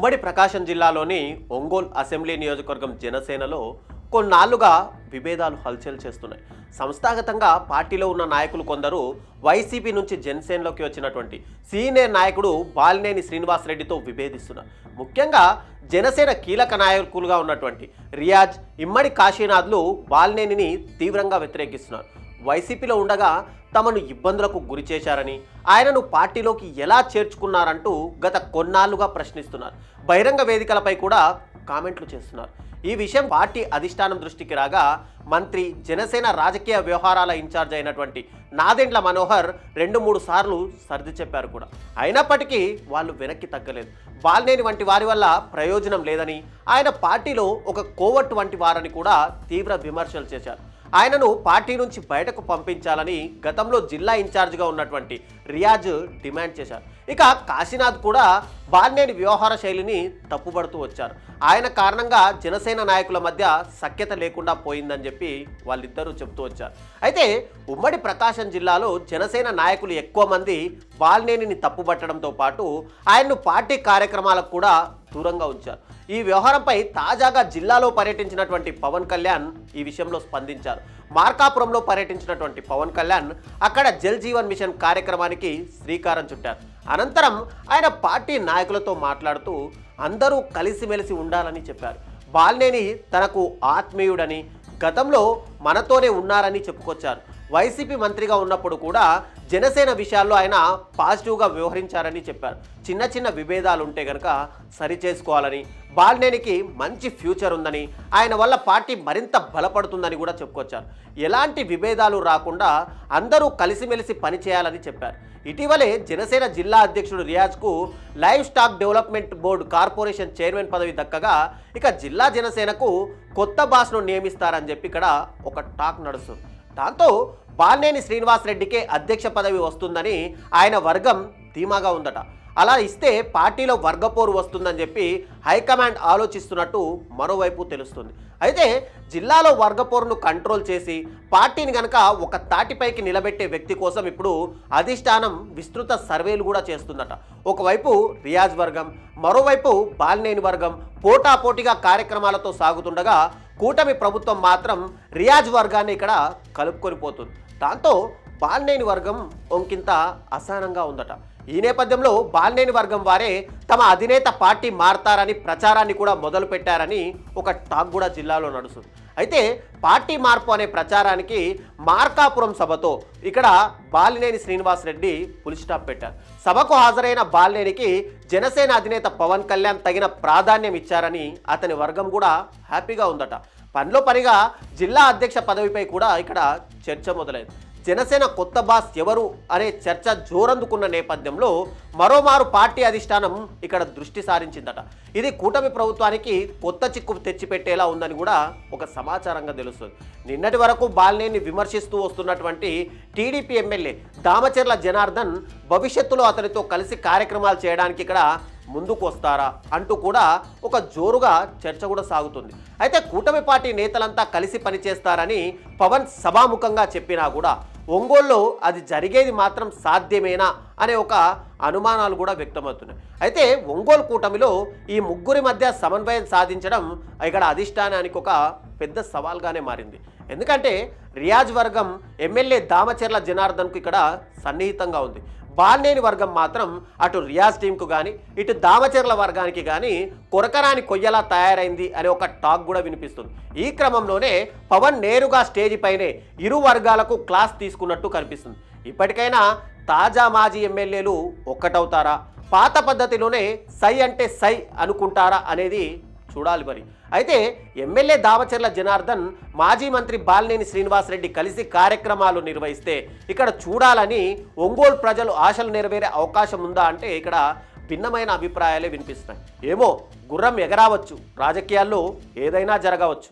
ఉమ్మడి ప్రకాశం జిల్లాలోని ఒంగోలు అసెంబ్లీ నియోజకవర్గం జనసేనలో కొన్నాళ్లుగా విభేదాలు హల్చల్ చేస్తున్నాయి. సంస్థాగతంగా పార్టీలో ఉన్న నాయకులు కొందరు వైసీపీ నుంచి జనసేనలోకి వచ్చినటువంటి సీనియర్ నాయకుడు బాలినేని శ్రీనివాసరెడ్డితో విభేదిస్తున్నారు. ముఖ్యంగా జనసేన కీలక నాయకులుగా ఉన్నటువంటి రియాజ్, ఇమ్మడి కాశీనాథ్లు బాలినేనిని తీవ్రంగా వ్యతిరేకిస్తున్నారు. వైసీపీలో ఉండగా తమను ఇబ్బందులకు గురి చేశారని, ఆయనను పార్టీలోకి ఎలా చేర్చుకున్నారంటూ గత కొన్నాళ్లుగా ప్రశ్నిస్తున్నారు. బహిరంగ వేదికలపై కూడా కామెంట్లు చేస్తున్నారు. ఈ విషయం పార్టీ అధిష్టానం దృష్టికి రాగా మంత్రి, జనసేన రాజకీయ వ్యవహారాల ఇన్ఛార్జ్ అయినటువంటి నాదెండ్ల మనోహర్ 2-3 సార్లు సర్ది చెప్పారు కూడా. అయినప్పటికీ వాళ్ళు వెనక్కి తగ్గలేదు. బాలినేని వంటి వారి వల్ల ప్రయోజనం లేదని, ఆయన పార్టీలో ఒక కోవట్ వంటి వారని కూడా తీవ్ర విమర్శలు చేశారు. ఆయనను పార్టీ నుంచి బయటకు పంపించాలని గతంలో జిల్లా ఇన్ఛార్జిగా ఉన్నటువంటి రియాజ్ డిమాండ్ చేశారు. ఇక కాశీనాథ్ కూడా బాలినేని వ్యవహార శైలిని తప్పుపడుతూ వచ్చారు. ఆయన కారణంగా జనసేన నాయకుల మధ్య సఖ్యత లేకుండా పోయిందని చెప్పి వాళ్ళిద్దరూ చెబుతూ వచ్చారు. అయితే ఉమ్మడి ప్రకాశం జిల్లాలో జనసేన నాయకులు ఎక్కువ మంది బాలినేనిని తప్పుపట్టడంతో పాటు ఆయన్ను పార్టీ కార్యక్రమాలకు కూడా దూరంగా ఉంచారు. ఈ వ్యవహారంపై తాజాగా జిల్లాలో పర్యటించినటువంటి పవన్ కళ్యాణ్ ఈ విషయంలో స్పందించారు. మార్కాపురంలో పర్యటించినటువంటి పవన్ కళ్యాణ్ అక్కడ జల్ జీవన్ మిషన్ కార్యక్రమానికి శ్రీకారం చుట్టారు. అనంతరం ఆయన పార్టీ నాయకులతో మాట్లాడుతూ అందరూ కలిసిమెలిసి ఉండాలని చెప్పారు. బాలినేని తనకు ఆత్మీయుడని, గతంలో మనతోనే ఉన్నారని చెప్పుకొచ్చారు. వైసీపీ మంత్రిగా ఉన్నప్పుడు కూడా జనసేన విషయాల్లో ఆయన పాజిటివ్గా వ్యవహరించారని చెప్పారు. చిన్న చిన్న విభేదాలు ఉంటే కనుక సరిచేసుకోవాలని, బాలినేనికి మంచి ఫ్యూచర్ ఉందని, ఆయన వల్ల పార్టీ మరింత బలపడుతుందని కూడా చెప్పుకొచ్చారు. ఎలాంటి విభేదాలు రాకుండా అందరూ కలిసిమెలిసి పనిచేయాలని చెప్పారు. ఇటీవలే జనసేన జిల్లా అధ్యక్షుడు రియాజ్కు livestock development board corporation chairman పదవి దక్కగా ఇక జిల్లా జనసేనకు కొత్త బాస్ను నియమిస్తారని చెప్పి ఇక్కడ ఒక టాక్ నడుస్తుంది. దాంతో బాలినేని శ్రీనివాసరెడ్డికే అధ్యక్ష పదవి వస్తుందని ఆయన వర్గం ధీమాగా ఉందట. అలా ఇస్తే పార్టీలో వర్గపోరు వస్తుందని చెప్పి హైకమాండ్ ఆలోచిస్తున్నట్టు మరోవైపు తెలుస్తుంది. అయితే జిల్లాలో వర్గపోరును కంట్రోల్ చేసి పార్టీని కనుక ఒక తాటిపైకి నిలబెట్టే వ్యక్తి కోసం ఇప్పుడు అధిష్టానం విస్తృత సర్వేలు కూడా చేస్తుందట. ఒకవైపు రియాజ్ వర్గం, మరోవైపు బాలినేని వర్గం పోటాపోటీగా కార్యక్రమాలతో సాగుతుండగా కూటమి ప్రభుత్వం మాత్రం రియాజ్ వర్గాన్ని ఇక్కడ కలుపుకొని పోతుంది. దాంతో బాలినేని వర్గం ఒంకింత అసహనంగా ఉందట. ఈ నేపథ్యంలో బాలినేని వర్గం వారే తమ అధినేత పార్టీ మారతారని ప్రచారాన్ని కూడా మొదలు పెట్టారని ఒక టాక్ కూడా జిల్లాలో నడుస్తుంది. అయితే పార్టీ మార్పు అనే ప్రచారానికి మార్కాపురం సభతో ఇక్కడ బాలినేని శ్రీనివాసరెడ్డి పులి స్టాప్ పెట్టారు. సభకు హాజరైన బాలినేనికి జనసేన అధినేత పవన్ కళ్యాణ్ తగిన ప్రాధాన్యం ఇచ్చారని అతని వర్గం కూడా హ్యాపీగా ఉందట. పనిలో పనిగా జిల్లా అధ్యక్ష పదవిపై కూడా ఇక్కడ చర్చ మొదలైంది. జనసేన కొత్త బాస్ ఎవరు అనే చర్చ జోరందుకున్న నేపథ్యంలో మరోమారు పార్టీ అధిష్టానం ఇక్కడ దృష్టి సారించిందట. ఇది కూటమి ప్రభుత్వానికి కొత్త చిక్కు తెచ్చిపెట్టేలా ఉందని కూడా ఒక సమాచారంగా తెలుస్తుంది. నిన్నటి వరకు బాలినేని విమర్శిస్తూ వస్తున్నటువంటి టీడీపీ ఎమ్మెల్యే దామచర్ల జనార్దన్ భవిష్యత్తులో అతనితో కలిసి కార్యక్రమాలు చేయడానికి ఇక్కడ ముందుకు వస్తారా అంటూ కూడా ఒక జోరుగా చర్చ కూడా సాగుతుంది. అయితే కూటమి పార్టీ నేతలంతా కలిసి పనిచేస్తారని పవన్ సభాముఖంగా చెప్పినా కూడా ఒంగోలులో అది జరిగేది మాత్రం సాధ్యమేనా అనే ఒక అనుమానాలు కూడా వ్యక్తమవుతున్నాయి. అయితే ఒంగోలు కూటమిలో ఈ ముగ్గురి మధ్య సమన్వయం సాధించడం ఇక్కడ అధిష్టానానికి ఒక పెద్ద సవాల్గానే మారింది. ఎందుకంటే రియాజ్ వర్గం ఎమ్మెల్యే దామచర్ల జనార్దన్కు ఇక్కడ సన్నిహితంగా ఉంది. బాలినేని వర్గం మాత్రం అటు రియాజ్ టీంకు కానీ ఇటు దామచర్ల వర్గానికి కానీ కొరకరాని కొయ్యలా తయారైంది అనే ఒక టాక్ కూడా వినిపిస్తుంది. ఈ క్రమంలోనే పవన్ నేరుగా స్టేజి పైనే ఇరు వర్గాలకు క్లాస్ తీసుకున్నట్టు కనిపిస్తుంది. ఇప్పటికైనా తాజా మాజీ ఎమ్మెల్యేలు ఒక్కటవుతారా, పాత పద్ధతిలోనే సై అంటే సై అనుకుంటారా అనేది చూడాలి మరి. అయితే ఎమ్మెల్యే దామచర్ల జనార్దన్, మాజీ మంత్రి బాలినేని శ్రీనివాసరెడ్డి కలిసి కార్యక్రమాలు నిర్వహిస్తే ఇక్కడ చూడాలని ఒంగోలు ప్రజలు ఆశలు నెరవేరే అవకాశం ఉందా అంటే ఇక్కడ భిన్నమైన అభిప్రాయాలే వినిపిస్తున్నాయి. ఏమో, గుర్రం ఎగరావచ్చు, రాజకీయాల్లో ఏదైనా జరగవచ్చు.